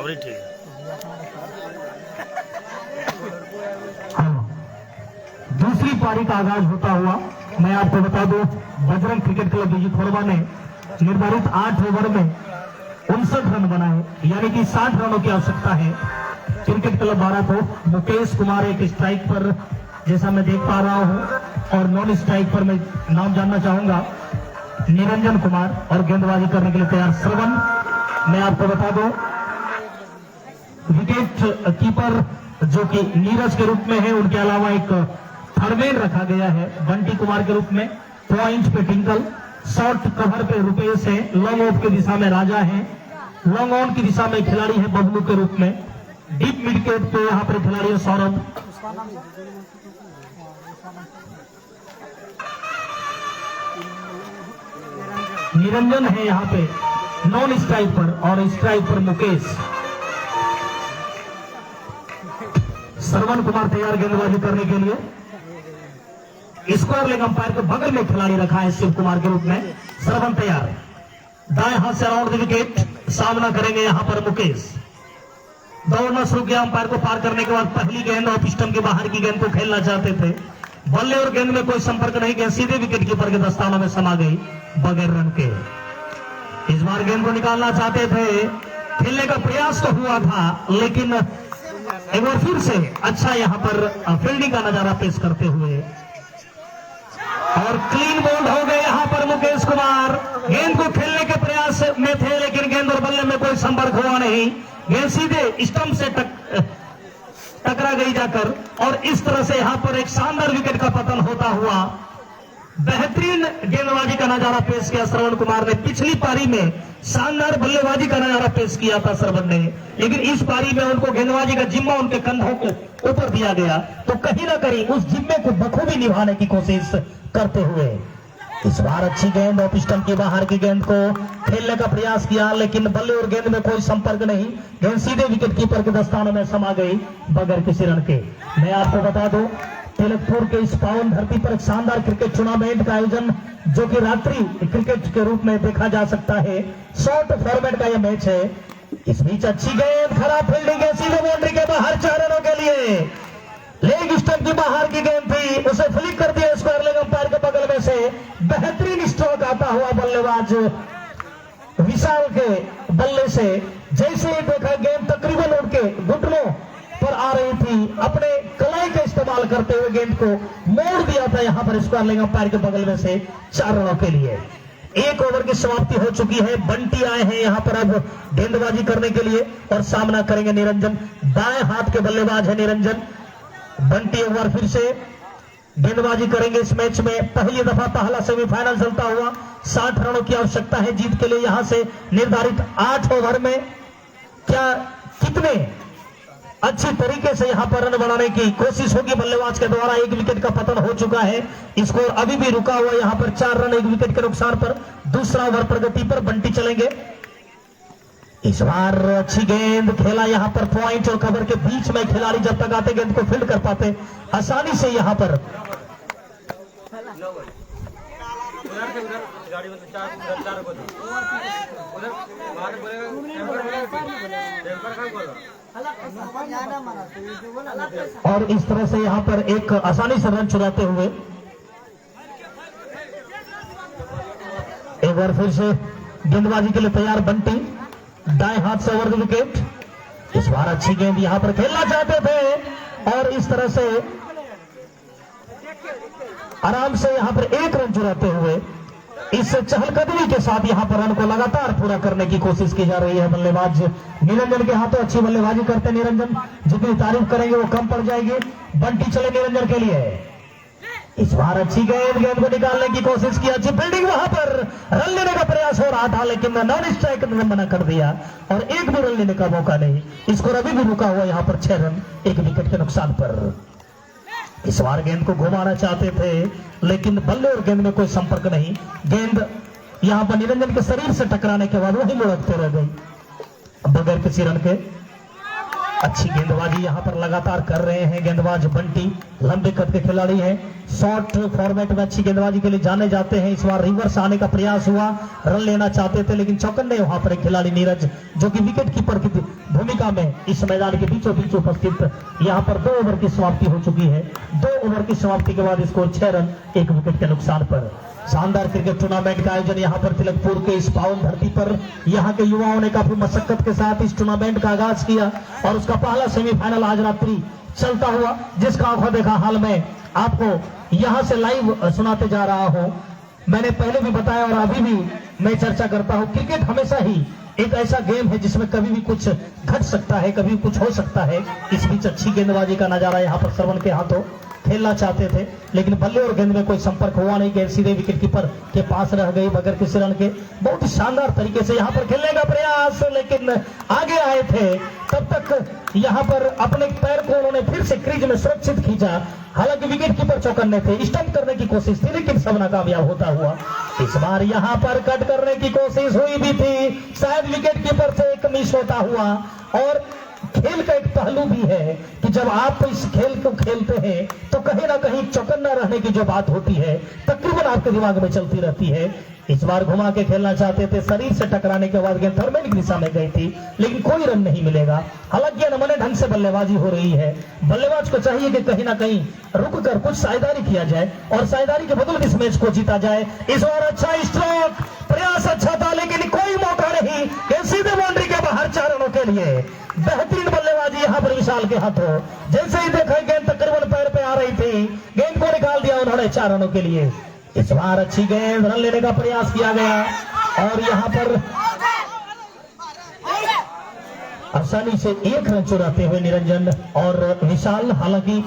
अभी ठीक है। दूसरी पारी का आगाज होता हुआ मैं आपको बता दूं, बजरंग क्रिकेट क्लब बीजी खोरबा ने निर्धारित 8 ओवर में 59 रन बनाए, यानी कि 60 रनों की आवश्यकता है क्रिकेट क्लब 12 को। मुकेश कुमार एक स्ट्राइक पर जैसा मैं देख पा रहा हूं, और नॉन स्ट्राइक पर मैं नाम जानना चाहूंगा निरंजन कुमार, और गेंदबाजी करने के लिए तैयार श्रवण। मैं आपको बता दूं विकेट कीपर जो कि नीरज के रूप में है, उनके अलावा एक थर्डमैन रखा गया है बंटी कुमार के रूप में। पॉइंट पे टिंकल, शॉर्ट कवर पे रुपेश है, लॉन्ग ऑफ की दिशा में राजा है, लॉन्ग ऑन की दिशा में खिलाड़ी है बबलू के रूप में। डीप मिडकेट पे यहाँ पर खिलाड़ी है सौरभ। निरंजन है यहाँ पे नॉन स्ट्राइक पर, और स्ट्राइक पर मुकेश। श्रवण कुमार तैयार गेंदबाजी करने के लिए। स्क्वायर लेग अंपायर के बगल में खिलाड़ी रखा है शिव कुमार के रूप में। श्रवण तैयार, दाएं हाथ से राउंड द विकेट, सामना करेंगे यहां पर मुकेश। दौड़ना शुरू किया, अंपायर को पार करने के बाद पहली गेंद ऑफ स्टंप के बाहर की गेंद को खेलना चाहते थे, बल्ले और गेंद में कोई संपर्क नहीं किया, सीधे विकेट कीपर के दस्तानों में समा गई बगैर रन के। इस बार गेंद को निकालना चाहते थे, खेलने का प्रयास तो हुआ था, लेकिन एक बार फिर से अच्छा यहां पर फील्डिंग का नजारा पेश करते हुए, और क्लीन बोल्ड हो गए यहां पर मुकेश कुमार। गेंद को खेलने के प्रयास में थे, लेकिन गेंद और बल्ले में कोई संपर्क हुआ नहीं, गेंद सीधे स्टंप से टकरा गई जाकर, और इस तरह से यहां पर एक शानदार विकेट का पतन होता हुआ। बेहतरीन गेंदबाजी का नजारा पेश किया श्रवण कुमार ने। पिछली पारी में शानदार बल्लेबाजी का नजारा पेश किया था श्रवण ने, लेकिन इस पारी में उनको गेंदबाजी का जिम्मा उनके कंधों के ऊपर दिया गया, तो कहीं ना कहीं उस जिम्मे को बखूबी निभाने की कोशिश करते हुए इस बार अच्छी गेंद ऑफ स्टंप के बाहर की गेंद को खेलने का प्रयास किया, लेकिन बल्ले और गेंद में कोई संपर्क नहीं, गेंद सीधे विकेट कीपर के दस्तानों में समा गई बगैर किसी रन के। मैं आपको बता दूं, तिलकपुर के इस पावन धरती पर एक शानदार क्रिकेट टूर्नामेंट का आयोजन, जो कि रात्रि क्रिकेट के रूप में देखा जा सकता है, शॉर्ट फॉर्मेट का यह मैच है। इस बीच अच्छी गेंद, खराब फील्डिंग है, सीधे बाउंड्री के बाहर 4 रनों के लिए। लेग स्टंप की बाहर की गेंद थी, उसे फ्लिक कर दिया स्क्वायर लेग अंपायर के बगल में से। बेहतरीन स्ट्रोक आता हुआ बल्लेबाज विशाल के बल्ले से, जैसे ही देखा गेंद तकरीबन उनके घुटनों पर आ रही थी, अपने कलाई का इस्तेमाल करते हुए गेंद को मोड़ दिया था यहां पर स्क्वायर लेग अंपायर के बगल में से 4 रनों के लिए। 1 ओवर की समाप्ति हो चुकी है। बंटी आए हैं यहां पर अब गेंदबाजी करने के लिए, और सामना करेंगे निरंजन। दाएं हाथ के बल्लेबाज है निरंजन। बंटी एक बार फिर से गेंदबाजी करेंगे इस मैच में। पहली दफा पहला सेमीफाइनल चलता हुआ 60 रनों की आवश्यकता है जीत के लिए। यहां से निर्धारित 8 ओवर में क्या कितने अच्छी तरीके से यहां पर रन बनाने की कोशिश होगी बल्लेबाज के द्वारा। 1 विकेट का पतन हो चुका है, स्कोर अभी भी रुका हुआ यहां पर 4 रन 1 विकेट के नुकसान पर। दूसरा ओवर प्रगति पर बंटी चलेंगे। इस बार अच्छी गेंद खेला यहां पर, पॉइंट और कवर के बीच में खिलाड़ी जब तक आते गेंद को फील्ड कर पाते आसानी से यहां पर। और इस तरह से यहां पर एक आसानी से रन चुराते हुए एक बार फिर से गेंदबाजी के लिए तैयार बंटी। दाएं हाथ से ओवर द विकेट। इस बार अच्छी गेंद यहां पर खेलना चाहते थे, और इस तरह से आराम से यहां पर 1 रन चुराते हुए इस चहलकदमी के साथ यहां पर रन को लगातार पूरा करने की कोशिश की जा रही है। बल्लेबाज निरंजन के हाथों अच्छी बल्लेबाजी करते निरंजन, जितनी तारीफ करेंगे वो कम पड़ जाएगी। बंटी चले निरंजन के लिए। इस बार अच्छी गेंद को निकालने की कोशिश की, अच्छी फील्डिंग, वहां पर रन लेने का प्रयास हो रहा था, लेकिन नॉन स्ट्राइक ने मना कर दिया, और 1 भी रन लेने का मौका नहीं। स्कोर अभी भी रुका हुआ यहां पर 6 रन 1 विकेट के नुकसान पर। इस बार गेंद को घुमाना चाहते थे, लेकिन बल्ले और गेंद में कोई संपर्क नहीं। गेंद यहां पर निरंजन के शरीर से टकराने के बाद वही लुढ़कते रह गई बगैर किसी रन के। अच्छी गेंदबाजी यहाँ पर लगातार कर रहे हैं गेंदबाज बंटी, लंबे कद के खिलाड़ी हैं। शॉर्ट फॉर्मेट में अच्छी गेंदबाजी के लिए जाने जाते हैं। इस बार रिवर्स आने का प्रयास हुआ, रन लेना चाहते थे लेकिन चौकन्ने वहां पर एक खिलाड़ी नीरज जो कि विकेट कीपर की भूमिका में इस मैदान के बीचों बीच उपस्थित। यहाँ पर 2 ओवर की समाप्ति हो चुकी है। 2 ओवर की समाप्ति के बाद स्कोर 6 रन 1 विकेट के नुकसान पर। शानदार क्रिकेट टूर्नामेंट का आयोजन यहाँ पर तिलकपुर के इस पावन धरती पर यहाँ के युवाओं ने काफी मशक्कत के साथ इस टूर्नामेंट का आगाज किया और उसका पहला सेमीफाइनल आज रात्रि चलता हुआ, जिसका आंखों देखा हाल में आपको यहाँ से लाइव सुनाते जा रहा हूँ। मैंने पहले भी बताया और अभी भी मैं चर्चा करता हूँ, क्रिकेट हमेशा ही एक ऐसा गेम है जिसमें कभी भी कुछ घट सकता है, कभी कुछ हो सकता है। इस बीच अच्छी गेंदबाजी का नजारा यहाँ पर श्रवण के हाथों खेलना चाहते थे लेकिन बल्ले और गेंद में कोई संपर्क हुआ नहीं। गेंद सीधे विकेट कीपर के पास रह गई बगैर किसी रन के। बहुत ही शानदार तरीके से यहाँ पर खेलने का प्रयास, लेकिन आगे आए थे तब तक यहाँ पर अपने पैर को उन्होंने फिर से क्रीज में सुरक्षित खींचा। हालांकि विकेट कीपर चौकन्ने थे, स्टंप करने की कोशिश थी लेकिन सब नाकामयाब होता हुआ। इस बार यहाँ पर कट करने की कोशिश हुई भी थी, शायद विकेट कीपर से एक मिस होता हुआ। और खेल का एक पहलू भी है कि जब आप इस खेल को खेलते हैं तो कहीं ना कहीं चौकन्ना रहने की जो बात होती है तकरीबन आपके दिमाग में चलती रहती है। इस बार घुमा के खेलना चाहते थे, शरीर से टकराने के बाद गेंद थर्मेट की दिशा में गई थी लेकिन कोई रन नहीं मिलेगा। हालांकि अनमने ढंग से बल्लेबाजी हो रही है। बल्लेबाज को चाहिए कि कहीं ना कहीं रुक कर कुछ साझेदारी किया जाए और साझेदारी के बदले इस मैच को जीता जाए। इस बार अच्छा स्ट्रोक, प्रयास अच्छा था लेकिन कोई मौका नहीं, सीधे बाउंड्री के बाहर 4 रनों के लिए। बेहतरीन बल्लेबाजी यहाँ पर विशाल के हाथों। जैसे ही देखा गेंद तकरीबन पैर पे आ रही थी, गेंद को निकाल दिया उन्होंने 4 रनों के लिए। इस बार अच्छी गेंद, रन लेने का प्रयास किया गया और यहाँ पर आसानी से 1 रन चुराते हुए निरंजन और विशाल। हालांकि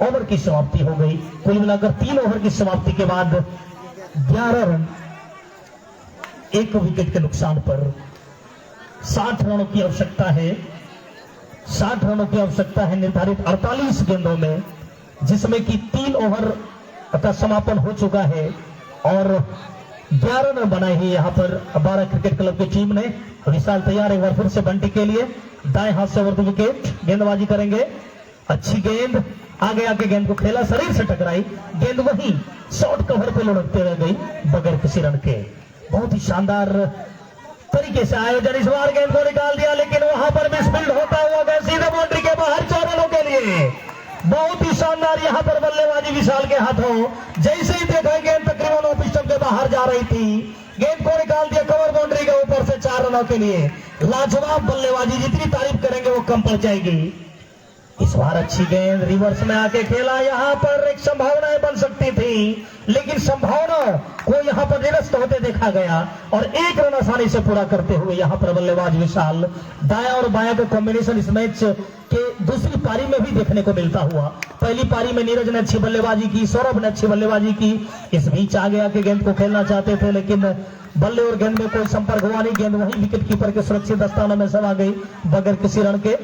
ओवर की समाप्ति हो गई। कुल मिलाकर 3 ओवर की समाप्ति के बाद 11 रन 1 विकेट के नुकसान पर 60 रनों की आवश्यकता है। 60 रनों की आवश्यकता है निर्धारित 48 गेंदों में, जिसमें कि 3 ओवर का समापन हो चुका है और 11 रन बनाए हैं यहाँ पर 12 क्रिकेट क्लब की टीम ने। विशाल तैयार एक बार फिर से बंटी के लिए, दाएं हाथ से ओवर द विकेट गेंदबाजी करेंगे। अच्छी गेंद, आगे आके गेंद को खेला, शरीर से टकराई, गेंद वहीं शॉर्ट कवर पे लुढ़कते रह गई बगैर किसी रन के। बहुत ही शानदार तरीके से आयोजन। इस बार गेंद को निकाल दिया लेकिन वहां पर मिसफील्ड होता हुआ गया सीधे बाउंड्री के बाहर 4 रनों के लिए। बहुत ही शानदार यहाँ पर बल्लेबाजी विशाल के हाथों। जैसे ही देखा गेंद तकरीबन ऑफ स्टंप के बाहर जा रही थी, गेंद को निकाल दिया कवर बाउंड्री के ऊपर से 4 रनों के लिए। लाजवाब बल्लेबाजी, जितनी तारीफ करेंगे वो कम पड़ जाएगी। इस बार अच्छी गेंद रिवर्स में आके खेला, यहाँ पर एक संभावनाएं बन सकती थी लेकिन संभावना को यहाँ पर निरस्त होते देखा गया और 1 रन आसानी से पूरा करते हुए यहाँ पर बल्लेबाज विशाल। दाया और बाया का कॉम्बिनेशन इस मैच के दूसरी पारी में भी देखने को मिलता हुआ। पहली पारी में नीरज ने अच्छी बल्लेबाजी की, सौरभ ने अच्छी बल्लेबाजी की। इस बीच आगे आके गेंद को खेलना चाहते थे लेकिन बल्ले और गेंद में कोई संपर्क हुआ नहीं। गेंद वहीं विकेट कीपर के सुरक्षित स्थानों में समा गई बगैर किसी रन के।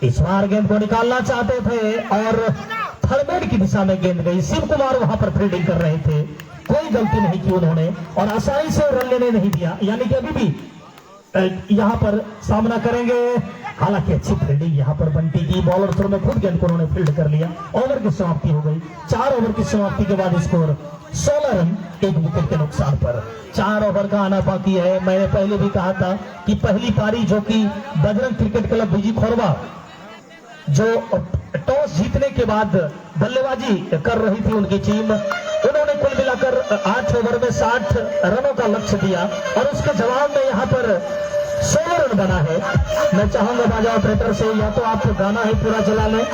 इस बार गेंद को निकालना चाहते थे और थर्ड की दिशा में गेंद गई। शिव कुमार वहां पर फील्डिंग कर रहे थे, कोई गलती नहीं की उन्होंने और आसानी से रन लेने नहीं दिया, यानी कि अभी भी यहां पर सामना करेंगे। हालांकि अच्छी फील्डिंग यहां पर बंटी की, बॉलर थ्रो में खुद गेंद को उन्होंने फील्ड कर लिया। ओवर की समाप्ति हो गई। 4 ओवर की समाप्ति के बाद स्कोर 16 रन 1 विकेट के नुकसान पर। 4 ओवर का आना बाकी है। मैंने पहले भी कहा था कि पहली पारी जो कि बजरंग क्रिकेट क्लब बीजी खोरबा जो टॉस जीतने के बाद बल्लेबाजी कर रही थी उनकी टीम, उन्होंने कुल मिलाकर 8 ओवर में 60 रनों का लक्ष्य दिया और उसके जवाब में यहाँ पर 16 रन बना है। मैं चाहूंगा बाजा ऑपरेटर से या तो आप गाना ही पूरा चला लें।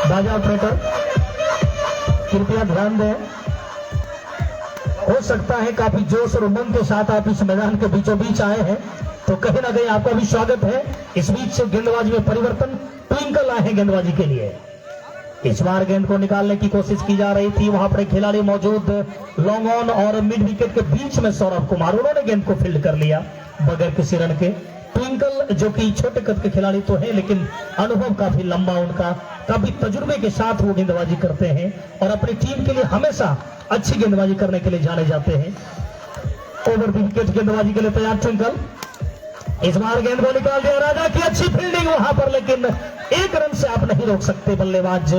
बाजा ऑपरेटर कृपया ध्यान दें। हो सकता है काफी जोश और उमंग के साथ आप इस मैदान के बीचों बीच आए हैं, तो कहीं ना कहीं आपका भी स्वागत है। इस बीच से गेंदबाजी में परिवर्तन, ट्विंकल आए हैं गेंदबाजी के लिए। इस बार गेंद को निकालने की कोशिश की जा रही थी, वहां पर खिलाड़ी मौजूद लॉन्ग ऑन और मिड विकेट के बीच में सौरभ कुमार, उन्होंने गेंद को फील्ड कर लिया बगैर किसी रन के। ट्विंकल जो कि छोटे कद के खिलाड़ी तो है लेकिन अनुभव काफी लंबा उनका, काफी तजुर्बे के साथ वो गेंदबाजी करते हैं और अपनी टीम के लिए हमेशा अच्छी गेंदबाजी करने के लिए जाने जाते हैं। ओवर द विकेट गेंदबाजी के लिए तैयार ट्विंकल। इस बार गेंद को निकाल दिया, राजा की अच्छी फील्डिंग वहां पर, लेकिन एक रन से आप नहीं रोक सकते बल्लेबाज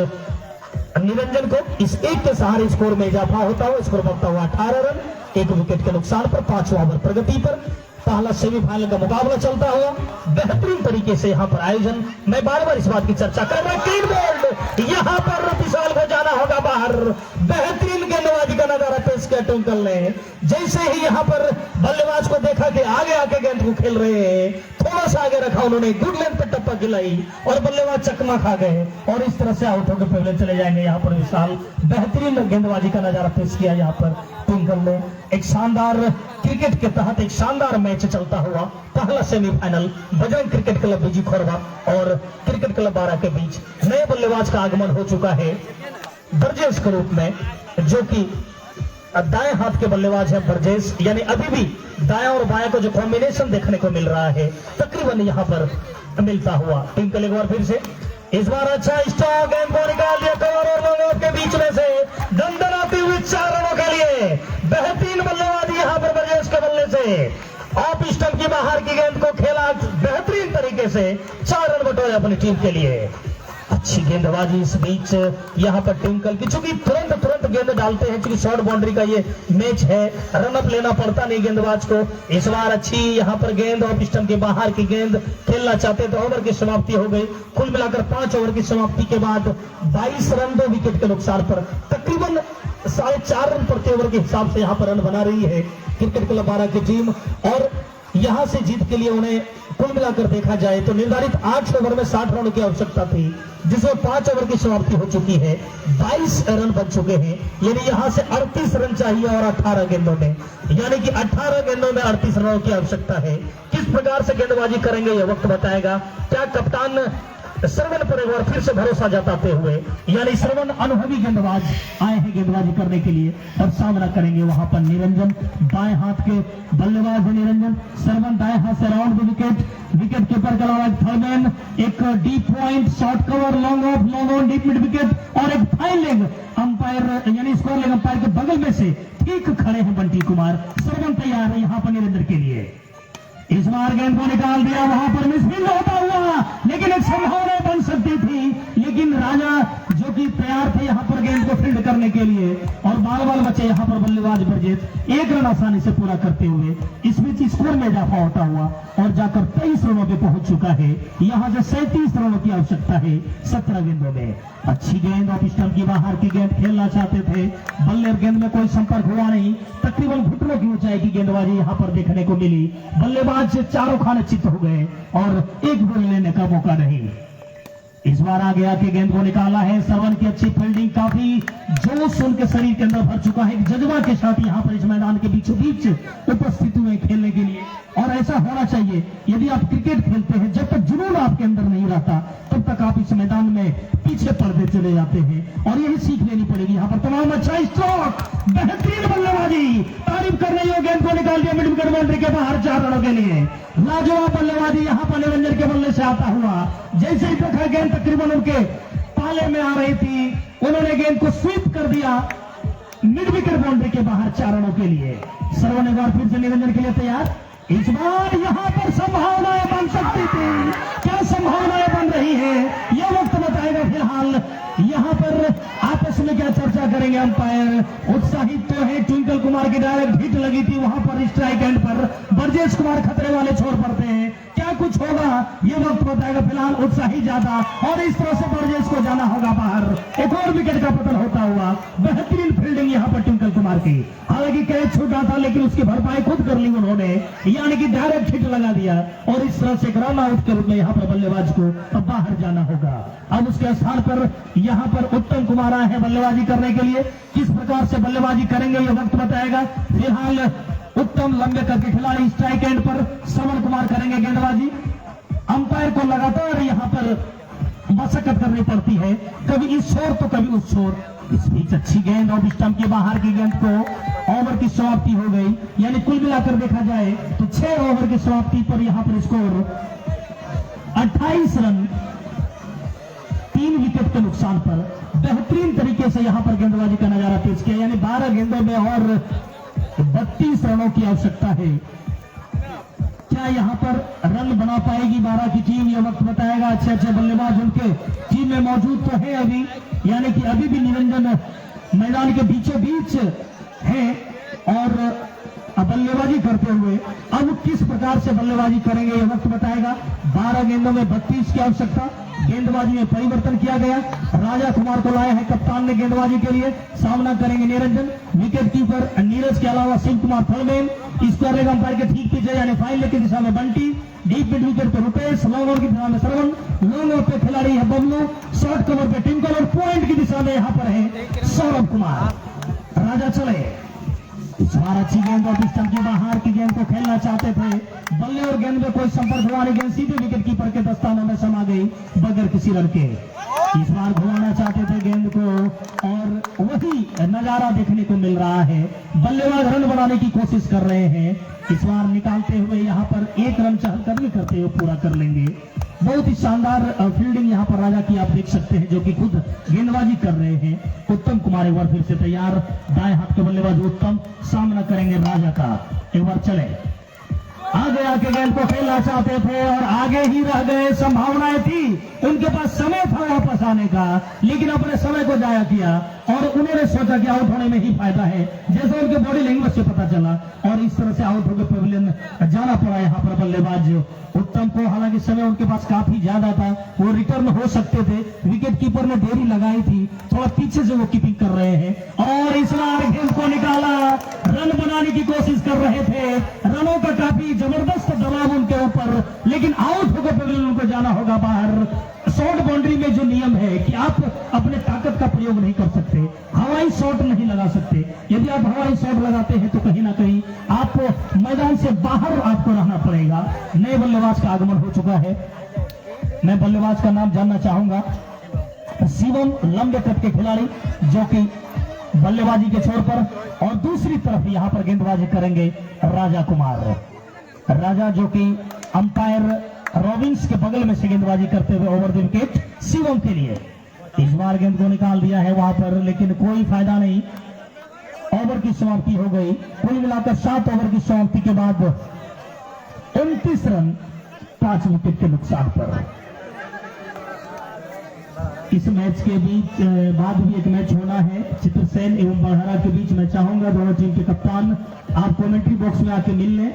निरंजन को। इस एक के सहारे स्कोर में इजाफा होता हुआ स्कोर बनता हुआ 18 रन, 1 विकेट के नुकसान पर 5 ओवर प्रगति पर पहला सेमीफाइनल का मुकाबला चलता हुआ बेहतरीन तरीके से यहाँ पर आयोजन। मैं बार बार इस बात की चर्चा कर रहा हूं, क्लीन बोल्ड यहाँ पर विशाल को जाना होगा बाहर। बेहतरीन गेंदबाजी का नजारा पेश किया ट्विंकल ने। जैसे ही यहाँ पर बल्लेबाज को देखा कि आगे आके गेंद को खेल रहे हैं, थोड़ा सा आगे रखा उन्होंने, गुड लेंथ पे टप्पा खिलाई और बल्लेबाज चकमा खा गए और इस तरह से आउट होकर पहले चले जाएंगे। यहाँ पर विशाल बेहतरीन गेंदबाजी का नजारा पेश किया यहाँ पर ट्विंकल ने। एक शानदार क्रिकेट के तहत एक शानदार मैच चलता हुआ पहला सेमीफाइनल बजरंग क्रिकेट क्लब बीजी खोरवा और क्रिकेट क्लब बारा के बीच नए बल्लेबाज का आगमन हो चुका है ब्रजेश के रूप में, जो कि दाएं हाथ के बल्लेबाज है ब्रजेश। यानी अभी भी दाएं और बाएं को जो कॉम्बिनेशन देखने को मिल रहा है तकरीबन यहाँ पर मिलता हुआ। ट्विंकल एक बार फिर से, इस बार अच्छा स्ट्रोक, गेंद को निकाल दिया कवर और लोगों के बीच में से दंदनाती हुई 4 रनों के लिए। बेहतरीन बल्लेबाजी यहाँ पर ब्रजेश के बल्ले से, ऑफ स्टंप की बाहर की गेंद को खेला बेहतरीन तरीके से, 4 रन बटोरे अपनी टीम के लिए। अच्छी गेंदबाजी इस बीच यहाँ पर ट्विंकल की, चूंकि तुरंत गेंद डालते हैं, क्योंकि शॉर्ट बाउंड्री का ये मैच है, रन अप लेना पड़ता नहीं गेंदबाज को। इस बार अच्छी यहाँ पर गेंद ऑफ स्टंप के बाहर की गेंद खेलना चाहते तो ओवर की समाप्ति हो गई। कुल मिलाकर 5 ओवर की समाप्ति के बाद 22 रन 2 विकेट के नुकसान पर तकरीबन 4.5 रन प्रति ओवर के हिसाब से यहाँ पर रन बना रही है क्रिकेट क्लब बारा की टीम। और यहां से जीत के लिए उन्हें कुल मिलाकर देखा जाए तो निर्धारित 8 ओवर में 60 रन की आवश्यकता थी, जिसमें 5 ओवर की समाप्ति हो चुकी है, 22 रन बन चुके हैं। यानी यहां से 38 रन चाहिए और 18 गेंदों में, यानी कि 18 गेंदों में 38 रनों की आवश्यकता है। किस प्रकार से गेंदबाजी करेंगे यह वक्त बताएगा। क्या कप्तान श्रवण पर एक बार फिर से भरोसा जताते हुए, यानी श्रवण अनुभवी गेंदबाज आए हैं गेंदबाजी करने के लिए और सामना करेंगे वहां पर निरंजन, बाएं हाथ के बल्लेबाज है निरंजन। श्रवण दाएं हाथ से राउंड द विकेट कीपर का लगा थर्डमैन, एक deep point, short cover, long off, long on, deep mid wicket और एक फाइन लेग अंपायर यानी स्कोर लेग अंपायर के बगल में से ठीक खड़े हैं बंटी कुमार। श्रवण तैयार है यहाँ पर निरंजन के लिए। इस बार गेंद को निकाल दिया, वहां पर मिसफील्ड होता हुआ, लेकिन एक संभावना बन सकती थी, लेकिन राजा जो कि तैयार थे यहां पर गेंद को फील्ड करने के लिए और बाल बचे यहां पर बल्लेबाज ब्रजेश 1 रन आसानी से पूरा करते हुए इस बीच स्कोर में इजाफा होता हुआ और जाकर 23 रनों पे पहुंच चुका है। यहां से 37 रनों की आवश्यकता है 17 गेंदों में। अच्छी गेंद ऑफ स्टंप की बाहर की गेंद खेलना चाहते थे, बल्ले और गेंद में कोई संपर्क हुआ नहीं, तकरीबन घुटनों की ऊंचाई की गेंदबाजी यहां पर देखने को मिली। बल्लेबाज से चारों खाने चित हो गए और एक बॉल लेने का मौका नहीं। इस बार आगे आके गेंद को निकाला है श्रवण की अच्छी फील्डिंग, काफी जोश उनके शरीर के अंदर भर चुका है, जज्बा के साथ यहाँ पर इस मैदान के बीचों बीच उपस्थित हुए खेलने के लिए। और ऐसा होना चाहिए, यदि आप क्रिकेट खेलते हैं जब तक जुनून आपके अंदर नहीं रहता तब तक आप इस मैदान में पीछे पड़ते चले जाते हैं और यही सीख लेनी पड़ेगी। यहाँ पर तमाम अच्छा स्ट्रोक, बेहतरीन बल्लेबाजी, तारीफ करने योग्य, गेंद को निकाल दिया मिड विकेट बाउंड्री के बाहर 4 रनों के लिए। लाजवाब बल्लेबाजी यहाँ पर निरंजन के बल्ले से आता हुआ, जैसे ही देखा गेंद तकरीबन उनके पाले में आ रही थी, उन्होंने गेंद को स्वीप कर दिया मिड विकेट बाउंड्री के बाहर 4 रनों के लिए। श्रवण एक बार फिर से निरंजन के लिए तैयार। इस बार यहां पर संभावनाएं बन सकती थी, क्या संभावनाएं बन रही है यह वक्त बताएगा। फिलहाल यहां पर आपस में क्या चर्चा करेंगे अंपायर। उत्साहित तो है, ट्विंकल कुमार की डायरेक्ट हिट लगी थी वहां पर स्ट्राइक एंड पर, ब्रजेश कुमार खतरे वाले छोर पड़ते हैं, क्या कुछ होगा यह वक्त बताएगा। फिलहाल उत्साही ज्यादा और इस तरह से ब्रजेश को जाना होगा बाहर। एक और विकेट का पतन होता हुआ, बेहतरीन फील्डिंग यहां पर ट्विंकल कुमार की, हालांकि कैच छूटा था लेकिन उसकी भरपाई खुद कर ली उन्होंने, यानी कि डायरेक्ट हिट लगा दिया और इस तरह से रन आउट के रूप में यहां पर बल्लेबाज को अब बाहर जाना होगा। अब उसके स्थान पर यहां पर उत्तम कुमार आए हैं बल्लेबाजी करने के लिए। किस प्रकार से बल्लेबाजी करेंगे यह वक्त बताएगा। फिलहाल उत्तम लंबे करके खिलाड़ी स्ट्राइक एंड पर, श्रवण कुमार करेंगे गेंदबाजी। अंपायर को लगातार यहां पर मशक्कत करनी पड़ती है, कभी इस छोर तो कभी उस छोर। इस बीच अच्छी गेंद और स्टंप के बाहर की गेंद को ओवर की समाप्ति हो गई, यानी कुल मिलाकर देखा जाए तो 6 ओवर की समाप्ति पर यहां पर स्कोर 28 रन 3 विकेट के नुकसान पर बेहतरीन तरीके से यहां पर गेंदबाजी का नजारा पेश किया, यानी 12 गेंदों में और 32 रनों की आवश्यकता है क्या यहाँ पर रन बना पाएगी 12 की टीम, ये वक्त बताएगा। अच्छे बल्लेबाज उनके टीम में मौजूद तो है अभी, यानी कि अभी भी निरंजन मैदान के बीचों बीच है और बल्लेबाजी करते हुए अब किस प्रकार से बल्लेबाजी करेंगे ये वक्त बताएगा। 12 गेंदों में 32 की आवश्यकता, गेंदबाजी में परिवर्तन किया गया। राजा कुमार को लाया है कप्तान ने गेंदबाजी के लिए। सामना करेंगे निरंजन, विकेट कीपर नीरज के अलावा Shiv Kumar third man, square leg umpire के ठीक पीछे यानी फाइन लेग की दिशा में बंटी, डीप मिड विकेट पे रुपेश, लॉन्ग ओवर की दिशा में श्रवण, लॉन्ग ओवर पे खिलाड़ी है बबलू, शॉर्ट कवर पे टिंकल और पॉइंट की दिशा में यहाँ पर है सौरभ कुमार। राजा चले, इस बार अच्छी गेंद और स्टंप की बाहर की गेंद को खेलना चाहते थे, बल्ले और गेंद में कोई संपर्क हुआ नहीं, गेंद सीधे विकेट कीपर के दस्तानों में समा गई बगैर किसी रन के। इस बार घुमाना चाहते थे गेंद को और वही नजारा देखने को मिल रहा है, बल्लेबाज रन बनाने की कोशिश कर रहे हैं। इस बार निकालते हुए यहाँ पर एक रन चहलकदमी करते हुए पूरा कर लेंगे। बहुत ही शानदार फील्डिंग यहाँ पर राजा की आप देख सकते हैं, जो कि खुद गेंदबाजी कर रहे हैं। उत्तम कुमार एक बार फिर से तैयार, दाएं हाथ के बल्लेबाज उत्तम सामना करेंगे राजा का। एक बार चले, आगे आके गेंद को खेलना चाहते थे और आगे ही रह गए। संभावनाएं थी, उनके पास समय था वापस आने का, लेकिन अपने समय को जाया किया और उन्होंने सोचा कि आउट होने में ही फायदा है, जैसे उनके बॉडी लैंग्वेज से पता चला और इस तरह से आउट होकर पेविलियन जाना पड़ा यहाँ पर बल्लेबाज उत्तम को। हालांकि समय उनके पास काफी ज्यादा था, वो रिटर्न हो सकते थे, विकेट कीपर ने देरी लगाई थी, थोड़ा पीछे से वो कीपिंग कर रहे हैं और इस बार गेंद को निकाला, रन बनाने की कोशिश कर रहे थे। रनों का काफी जबरदस्त दबाव उनके ऊपर, लेकिन आउट होकर पेविलियन उनको जाना होगा बाहर। शॉर्ट बाउंड्री में जो नियम है कि आप अपने ताकत का प्रयोग नहीं कर सकते, हवाई शॉट नहीं लगा सकते। यदि आप हवाई शॉट लगाते हैं तो कहीं ना कहीं आप मैदान से बाहर आपको रहना पड़ेगा। नए बल्लेबाज का आगमन हो चुका है, मैं बल्लेबाज का नाम जानना चाहूंगा। शिवम, लंबे कद के खिलाड़ी जो कि बल्लेबाजी के छोर पर, और दूसरी तरफ यहां पर गेंदबाजी करेंगे राजा कुमार। राजा जो कि अंपायर रॉबिन्स के बगल में से गेंदबाजी करते हुए ओवर द विकेट शिवम के लिए। इस बार गेंद को निकाल दिया है वहां पर, लेकिन कोई फायदा नहीं, ओवर की समाप्ति हो गई। कुल मिलाकर 7 ओवर की समाप्ति के बाद 29 रन 5 विकेट के नुकसान पर। इस मैच के बीच बाद भी एक मैच होना है चित्रसेन एवं बड़हरा के बीच। मैं चाहूंगा दोनों टीम के कप्तान आप कमेंट्री बॉक्स में आके मिल लें।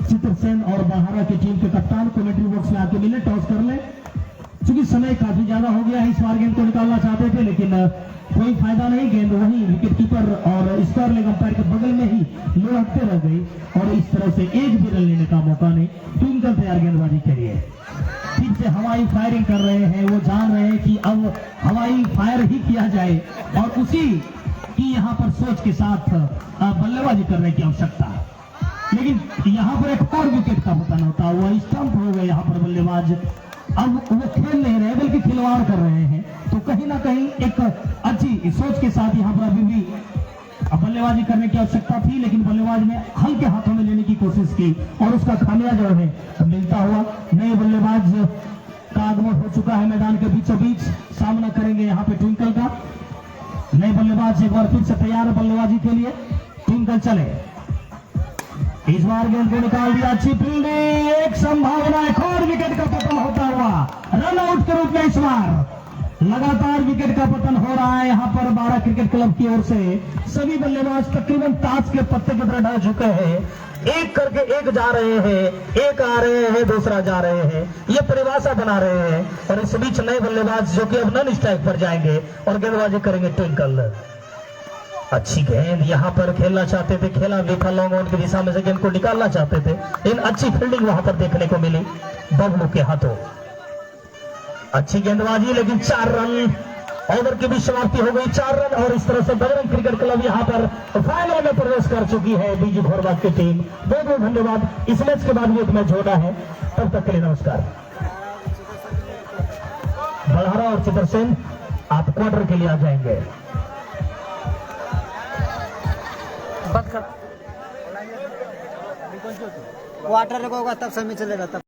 चित्रसेन और बड़हरा की टीम के कप्तान कमेंट्री बॉक्स में आके मिले, टॉस कर ले, क्योंकि समय काफी ज्यादा हो गया है। इस बार गेंद को निकालना चाहते थे लेकिन कोई फायदा नहीं, गेंद वही विकेट कीपर और स्क्वायर लेग अंपायर के बगल में ही लुढ़कते रह गई और इस तरह से एक भी रन लेने का मौका नहीं। ट्विंकल तैयार गेंदबाजी के लिए, फिर से हवाई फायरिंग कर रहे हैं। वो जान रहे हैं कि अब हवाई फायर ही किया जाए और उसी की यहाँ पर सोच के साथ बल्लेबाजी करने की आवश्यकता है। लेकिन यहाँ पर एक और विकेट का पतन होता, वो स्टंप हो गए यहाँ पर बल्लेबाज। अब वो खेल नहीं रहे बल्कि खिलवाड़ कर रहे हैं, तो कहीं ना कहीं एक अच्छी सोच के साथ यहाँ पर अभी भी बल्लेबाजी करने की आवश्यकता थी, लेकिन बल्लेबाज ने हल्के हाथों में लेने की कोशिश की और उसका खामियाजा जो है मिलता हुआ। नए बल्लेबाज का आगमन हो चुका है मैदान के बीचों बीच, सामना करेंगे यहाँ पे ट्विंकल का। नए बल्लेबाज एक बार फिर से तैयार है बल्लेबाजी के लिए। ट्विंकल चले, इस बार गेंद को निकाल दिया, अच्छी फील्डिंग, एक संभावना, एक और विकेट का पतन होता हुआ रन आउट के रूप में। इस बार लगातार विकेट का पतन हो रहा है यहाँ पर 12 क्रिकेट क्लब की ओर से। सभी बल्लेबाज तकरीबन ताश के पत्ते की तरह ढह चुके हैं, एक करके एक जा रहे हैं, एक आ रहे हैं, दूसरा जा रहे हैं, ये परिभाषा बना रहे हैं। और इस बीच नए बल्लेबाज जो कि अब नन स्ट्राइक पर जाएंगे और गेंदबाजी करेंगे ट्विंकल। अच्छी गेंद यहाँ पर खेलना चाहते थे, खेला विफल, लॉन्ग ऑन की दिशा में से गेंद को निकालना चाहते थे, लेकिन अच्छी फील्डिंग वहां पर देखने को मिली बबलू के हाथों। अच्छी गेंदबाजी, लेकिन 4 रन, ओवर की भी समाप्ति हो गई, 4 रन। और इस तरह से बजरंग क्रिकेट क्लब यहाँ पर फाइनल में प्रवेश कर चुकी है बीजी घोरबाग की टीम। बहुत बहुत धन्यवाद। इस मैच के बाद भी एक मैच होना है, तब तक के लिए नमस्कार। बड़हरा और चित्रसेन आप क्वार्टर के लिए आ जाएंगे। वाटर को तब समय चलेगा तब